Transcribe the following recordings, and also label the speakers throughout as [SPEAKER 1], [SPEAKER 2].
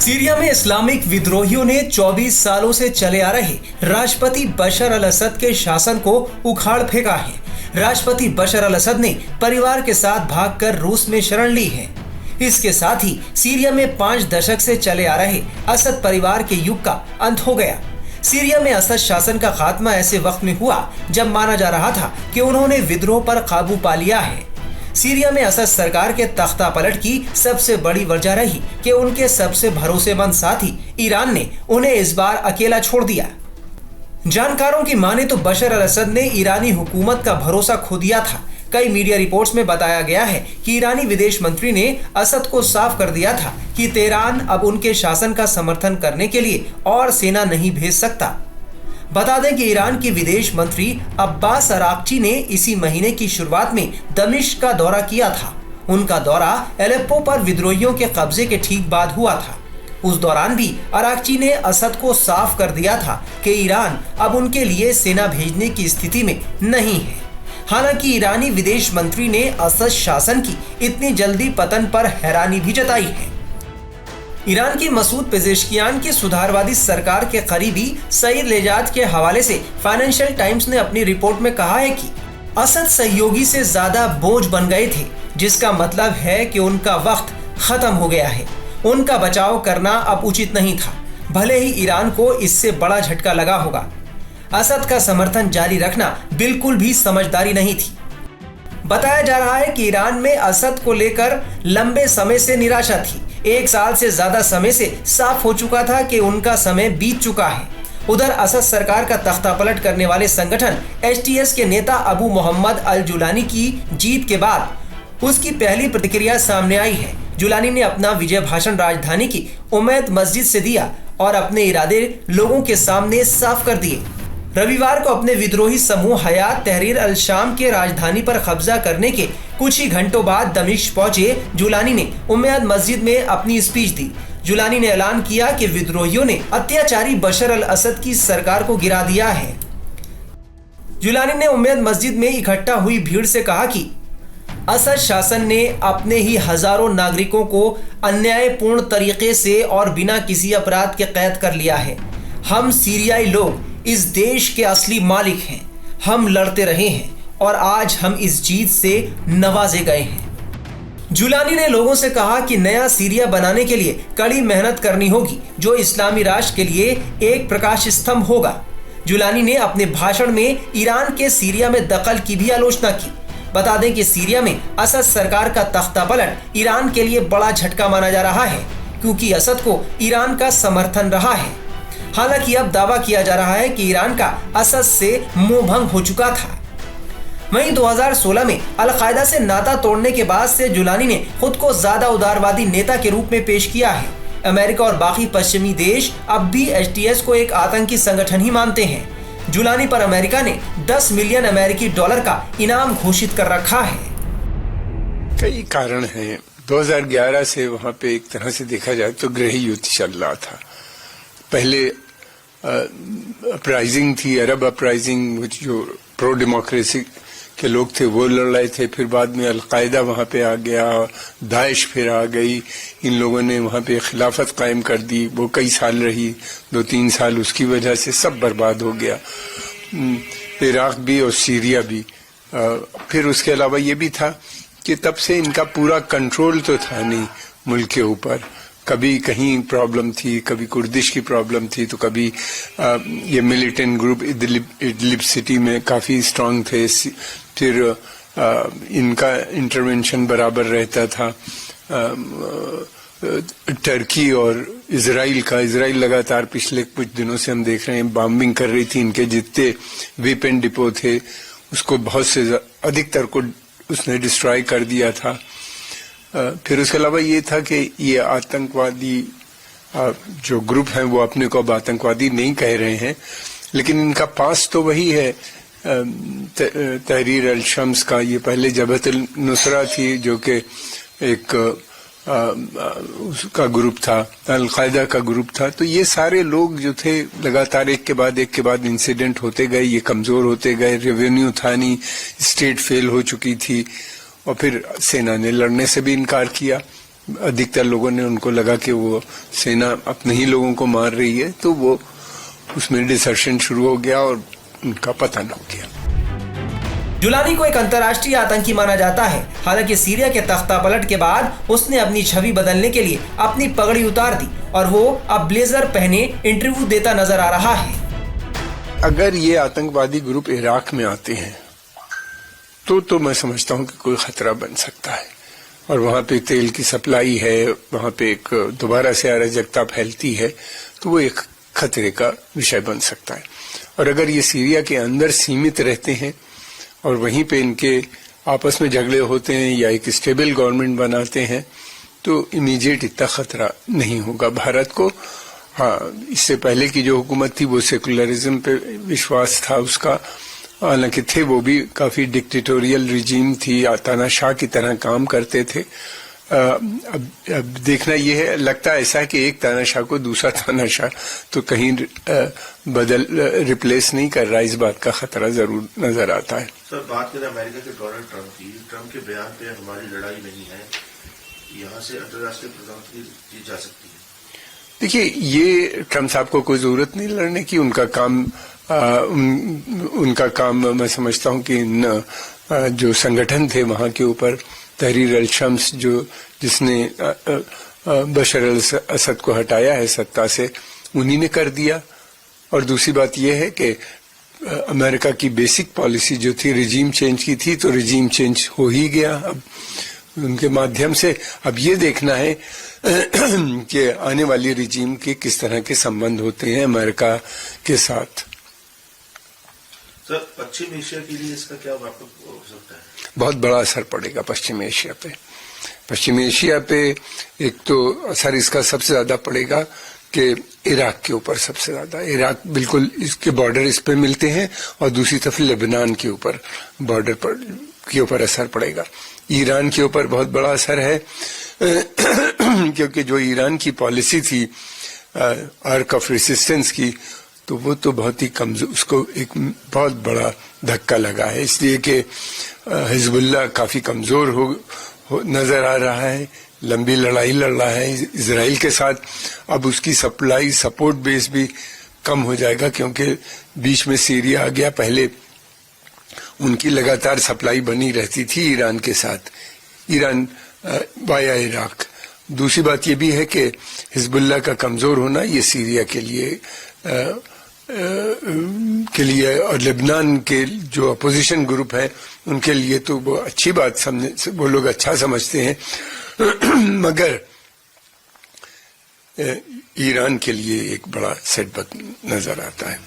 [SPEAKER 1] Syria में Islamic विद्रोहियों ने 24 सालों से चले आ रहे राष्ट्रपति बशर अल असद के शासन को उखाड़ फेंका है। राष्ट्रपति बशर अल असद ने परिवार के साथ भागकर रूस में शरण ली है। इसके साथ ही सीरिया में 5 दशक से चले आ रहे असद परिवार के युग का अंत हो गया। सीरिया में असद शासन का खात्मा ऐसे वक्त में हुआ जब माना जा रहा था कि उन्होंने विद्रोह पर काबू पा लिया है। सीरिया में असद सरकार के तख्ता पलट की सबसे बड़ी वजह रही कि उनके सबसे भरोसेमंद साथी ईरान ने उन्हें इस बार अकेला छोड़ दिया। जानकारों की माने तो बशर अल असद ने ईरानी हुकूमत का भरोसा खो दिया था। कई मीडिया रिपोर्ट्स में बताया गया है कि ईरानी विदेश मंत्री ने असद को साफ कर दिया था कि तेहरान अब उनके शासन का समर्थन करने के लिए और सेना नहीं भेज सकता। बता दें कि ईरान के विदेश मंत्री अब्बास अराक्ची ने इसी महीने की शुरुआत में दमिश्क का दौरा किया था। उनका दौरा एलेप्पो पर विद्रोहियों के कब्जे के ठीक बाद हुआ था। उस दौरान भी अराक्ची ने असद को साफ कर दिया था कि ईरान अब उनके लिए सेना भेजने की स्थिति में नहीं है। हालांकि ईरानी विदेश मंत्री ने असद शासन की इतनी जल्दी पतन पर हैरानी भी जताई है। ईरान की मसूद पेजेश्कियान की सुधारवादी सरकार के करीबी सईद लेजाद के हवाले से फाइनेंशियल टाइम्स ने अपनी रिपोर्ट में कहा है कि असद सहयोगी से ज्यादा बोझ बन गए थे, जिसका मतलब है कि उनका वक्त खत्म हो गया है। उनका बचाव करना अब उचित नहीं था, भले ही ईरान को इससे बड़ा झटका लगा होगा। असद का समर्थन जारी रखना बिल्कुल भी समझदारी नहीं थी। बताया जा रहा है कि ईरान में असद को लेकर लंबे समय से निराशा थी। 1 साल से ज्यादा समय से साफ हो चुका था कि उनका समय बीत चुका है। उधर असद सरकार का तख्तापलट करने वाले संगठन HTS के नेता अबू मोहम्मद अल जुलानी की जीत के बाद उसकी पहली प्रतिक्रिया सामने आई है। जुलानी ने अपना विजय भाषण राजधानी की उम्मेद मस्जिद से दिया और अपने इरादे लोगों के सामने साफ कर दिए। रविवार को अपने विद्रोही समूह हयात तहरीर अल शाम के राजधानी पर कब्जा करने के कुछ ही घंटों बाद दमिश्क पहुंचे जुलानी ने उम्मेद मस्जिद में अपनी स्पीच दी। जुलानी ने ऐलान किया कि विद्रोहियों ने अत्याचारी बशर अल असद की सरकार को गिरा दिया है। जुलानी ने उम्मेद मस्जिद में इकट्ठा हुई भीड़ से कहा कि असद शासन ने अपने ही हजारों नागरिकों को अन्यायपूर्ण तरीके से और बिना किसी अपराध के कैद कर लिया है। हम सीरियाई लोग इस देश के असली मालिक हैं। हम लड़ते रहे हैं और आज हम इस जीत से नवाजे गए हैं। जुलानी ने लोगों से कहा कि नया सीरिया बनाने के लिए कड़ी मेहनत करनी होगी, जो इस्लामी राष्ट्र के लिए एक प्रकाश स्तंभ होगा। जुलानी ने अपने भाषण में ईरान के सीरिया में दखल की भी आलोचना की। बता दें कि सीरिया में असद सरकार का तख्तापलट ईरान के लिए बड़ा झटका माना जा रहा है, क्योंकि असद को ईरान का समर्थन रहा है। हालांकि अब दावा किया जा रहा है कि ईरान का असद से मोहभंग हो चुका था। वहीं 2016 में अल-कायदा से नाता तोड़ने के बाद से जुलानी ने खुद को ज्यादा उदारवादी नेता के रूप में पेश किया है। अमेरिका और बाकी पश्चिमी देश अब भी HTS को एक आतंकी संगठन ही मानते हैं। जुलानी पर अमेरिका ने 10 मिलियन अमेरिकी डॉलर का इनाम घोषित कर रखा है।
[SPEAKER 2] कई कारण हैं। 2011 से वहां पे एक तरह से देखा जाए तो गृह युद्ध चल रहा था। पहले अपराइजिंग थी, अरब अपराइजिंग, जो प्रो डेमोक्रेसी के लोग थे वो लड़ रहे थे। फिर बाद में अल-कायदा वहां पे आ गया, दाइश फिर आ गई। इन लोगों ने वहां पे खिलाफत कायम कर दी। वो कई साल रही, 2-3 साल, उसकी वजह से सब बर्बाद हो गया। इराक भी और सीरिया भी। फिर उसके अलावा ये भी था कि तब से इनका पूरा कंट्रोल तो था नहीं मुल्क के ऊपर। कभी कहीं प्रॉब्लम थी, कभी कुर्दिश की प्रॉब्लम थी, तो कभी ये मिलिटेंट ग्रुप इदलिब सिटी में काफी स्ट्रांग थे। फिर इनका इंटरवेंशन बराबर रहता था। टर्की और इजराइल लगातार पिछले कुछ दिनों से हम देख रहे हैं बॉम्बिंग कर रही थी। इनके जितने वेपन डिपो थे उसको बहुत से अधिकतर को उसने डिस्ट्रॉय कर दिया था। फिर उसके अलावा ये था कि ये आतंकवादी जो ग्रुप हैं वो अपने को अब आतंकवादी नहीं कह रहे हैं, लेकिन इनका पास तो वही है तहरीर अल शम्स का। ये पहले जबहत अल नुसरा थी जो कि एक उसका ग्रुप था, अल-कायदा का ग्रुप था। तो ये सारे लोग जो थे लगातार एक के बाद इंसिडेंट होते गए, ये कमजोर होते गए। रेवेन्यू था नहीं, स्टेट फेल हो चुकी थी और फिर सेना ने लड़ने से भी इनकार किया। अधिकतर लोगों ने उनको लगा कि वो सेना अपने ही लोगों को मार रही है, तो वो उसमें डिसर्शन शुरू हो गया और उनका पतन हो गया।
[SPEAKER 1] जुलानी को एक अंतर्राष्ट्रीय आतंकी माना जाता है। हालांकि सीरिया के तख्ता पलट के बाद उसने अपनी छवि बदलने के लिए अपनी पगड़ी उतार दी और वो अब ब्लेजर पहने इंटरव्यू देता नजर आ रहा है।
[SPEAKER 2] अगर ये आतंकवादी ग्रुप इराक में आते हैं तो मैं समझता हूँ कि कोई खतरा बन सकता है, और वहां पे तेल की सप्लाई है, वहां पे एक दोबारा से अराजकता फैलती है, तो वो एक खतरे का विषय बन सकता है। और अगर ये सीरिया के अंदर सीमित रहते हैं और वहीं पे इनके आपस में झगड़े होते हैं या एक स्टेबल गवर्नमेंट बनाते हैं, तो इमीडिएट इतना खतरा नहीं होगा भारत को। हाँ, इससे पहले की जो हुकूमत थी वो सेकुलरिज्म पे विश्वास था उसका, हालांकि थे वो भी काफी डिक्टेटोरियल रिजीम थी, तानाशाह की तरह काम करते थे। अब देखना ये है, लगता है ऐसा कि एक तानाशाह को दूसरा तानाशाह तो कहीं रिप्लेस नहीं कर रहा, इस बात का खतरा जरूर नजर आता है।
[SPEAKER 3] सर, बात करें अमेरिका के डोनाल्ड ट्रंप की, ट्रंप के बयान पे हमारी लड़ाई नहीं है, यहाँ से अंतर्राष्ट्रीय प्रधानमंत्री जीत जा सकती है।
[SPEAKER 2] देखिए, ये ट्रंप साहब को कोई जरूरत नहीं लड़ने की, उनका काम मैं समझता हूँ कि जो संगठन थे वहां के ऊपर, तहरीर अल शम्स जिसने बशर अल असद को हटाया है सत्ता से, उन्हीं ने कर दिया। और दूसरी बात यह है कि अमेरिका की बेसिक पॉलिसी जो थी रिजीम चेंज की थी, तो रिजीम चेंज हो ही गया। अब उनके माध्यम से अब ये देखना है कि आने वाली रिजीम के किस तरह के संबंध होते हैं अमेरिका के साथ।
[SPEAKER 3] सर, पश्चिम एशिया के लिए इसका क्या व्यापक हो सकता है?
[SPEAKER 2] बहुत बड़ा असर पड़ेगा पश्चिम एशिया पे। पश्चिम एशिया पे एक तो असर इसका सबसे ज्यादा पड़ेगा कि इराक के ऊपर सबसे ज्यादा, इराक बिल्कुल इसके बॉर्डर इस पे मिलते हैं, और दूसरी तरफ लेबनान के ऊपर बॉर्डर पर के ऊपर असर पड़ेगा। ईरान के ऊपर बहुत बड़ा असर है क्योंकि जो ईरान की पॉलिसी थी आर्क ऑफ रेसिस्टेंस की, तो वो तो बहुत ही कमजोर, उसको एक बहुत बड़ा धक्का लगा है, इसलिए कि हिजबुल्लाह काफी कमजोर हो नजर आ रहा है, लंबी लड़ाई लड़ रहा है इजराइल के साथ। अब उसकी सप्लाई सपोर्ट बेस भी कम हो जाएगा, क्योंकि बीच में सीरिया आ गया। पहले उनकी लगातार सप्लाई बनी रहती थी ईरान के साथ, ईरान वाया इराक। दूसरी बात ये भी है कि हिजबुल्लाह का कमजोर होना ये सीरिया के लिए और लेबनान के जो अपोजिशन ग्रुप है उनके लिए तो वो अच्छी बात वो लोग अच्छा समझते हैं मगर ईरान के लिए एक बड़ा सेटबैक नजर आता है।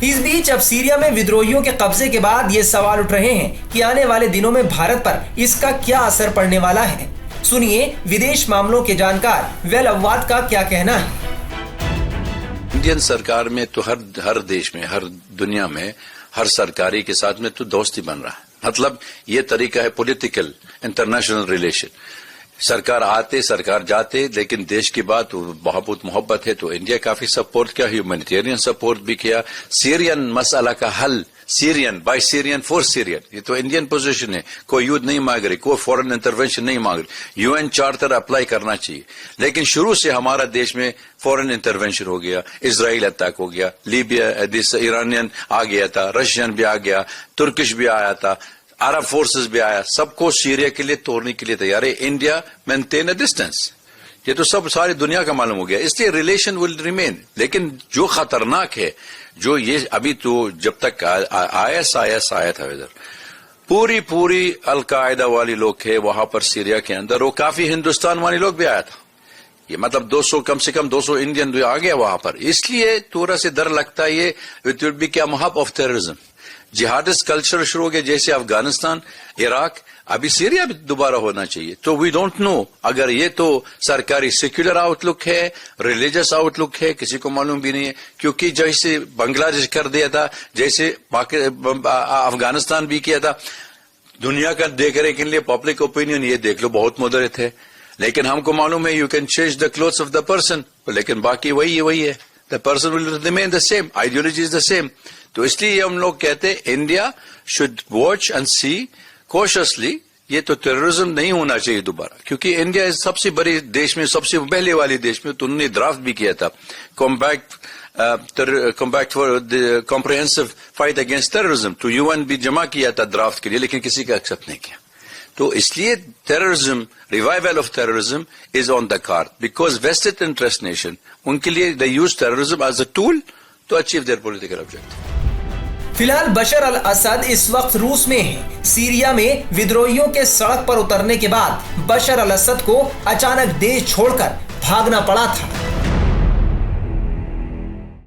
[SPEAKER 1] इस बीच अब सीरिया में विद्रोहियों के कब्जे के बाद ये सवाल उठ रहे हैं कि आने वाले दिनों में भारत पर इसका क्या असर पड़ने वाला है। सुनिए विदेश मामलों के जानकार वेल अव्वाद का क्या कहना है।
[SPEAKER 4] इंडियन सरकार में तो हर देश में, हर दुनिया में, हर सरकारी के साथ में तो दोस्ती बन रहा है। मतलब ये तरीका है पॉलिटिकल इंटरनेशनल रिलेशन, सरकार आते सरकार जाते, लेकिन देश की बात बहुत मोहब्बत है। तो इंडिया काफी सपोर्ट किया, ह्यूमैनिटेरियन सपोर्ट भी किया। सीरियन मसला का हल Syrian by Syrian for Syrian, ये तो इंडियन पोजीशन है। कोई युद्ध नहीं मांग रही, कोई फॉरेन इंटरवेंशन नहीं मांग रही, यूएन चार्टर अप्लाई करना चाहिए। लेकिन शुरू से हमारा देश में फॉरेन इंटरवेंशन हो गया, इजराइल अटैक हो गया, लीबिया ईरानियन आ गया था, रशियन भी आ गया, तुर्किश भी आया था, अरब फोर्सेस भी आया, सबको सीरिया के लिए तोड़ने के लिए तैयार है। इंडिया मेंटेन अ डिस्टेंस, ये तो सब सारी दुनिया का मालूम हो गया, इसलिए रिलेशन विल रिमेन। लेकिन जो खतरनाक है, जो ये अभी तो जब तक आईएस आया था इधर, पूरी अलकायदा वाली लोग थे वहां पर सीरिया के अंदर, वो काफी हिंदुस्तान वाले लोग भी आया था। ये मतलब 200 कम से कम 200 इंडियन भी आ गया वहां पर, इसलिए थोड़ा से डर लगता है ये इट विल बी क्या महब ऑफ टेररिज्म। जिहादिस्ट कल्चर शुरू हो गया, जैसे अफगानिस्तान, इराक, अभी सीरिया भी दोबारा होना चाहिए। तो वी डोंट नो, अगर ये तो सरकारी सेक्युलर आउटलुक है, रिलीजियस आउटलुक है, किसी को मालूम भी नहीं है। क्योंकि जैसे बांग्लादेश कर दिया था, जैसे अफगानिस्तान भी किया था, दुनिया का देख रहे के लिए पब्लिक ओपिनियन ये देख लो बहुत मॉडरेट है। लेकिन हमको मालूम है you can change the clothes of the person, लेकिन बाकी वही है, the person will remain the same, ideology is the same. तो इसलिए हम लोग कहते हैं India should watch and see cautiously ये तो टेररिज्म नहीं होना चाहिए दोबारा, क्योंकि इंडिया सबसे बड़ी देश में, सबसे पहले वाले देश में, तो उन्होंने ड्राफ्ट भी किया था compact for the comprehensive fight against terrorism, तो यूएन भी जमा किया था ड्राफ्ट के लिए, लेकिन किसी का एक्सेप्ट नहीं किया। तो इसलिए terrorism, revival of terrorism is on the card, because vested interest nation, उनके लिए they use terrorism as a tool to achieve their political objective.
[SPEAKER 1] फिलहाल बशर अल असद इस वक्त रूस में है। सीरिया में विद्रोहियों के सड़क पर उतरने के बाद बशर अल असद को अचानक देश छोड़कर भागना पड़ा था।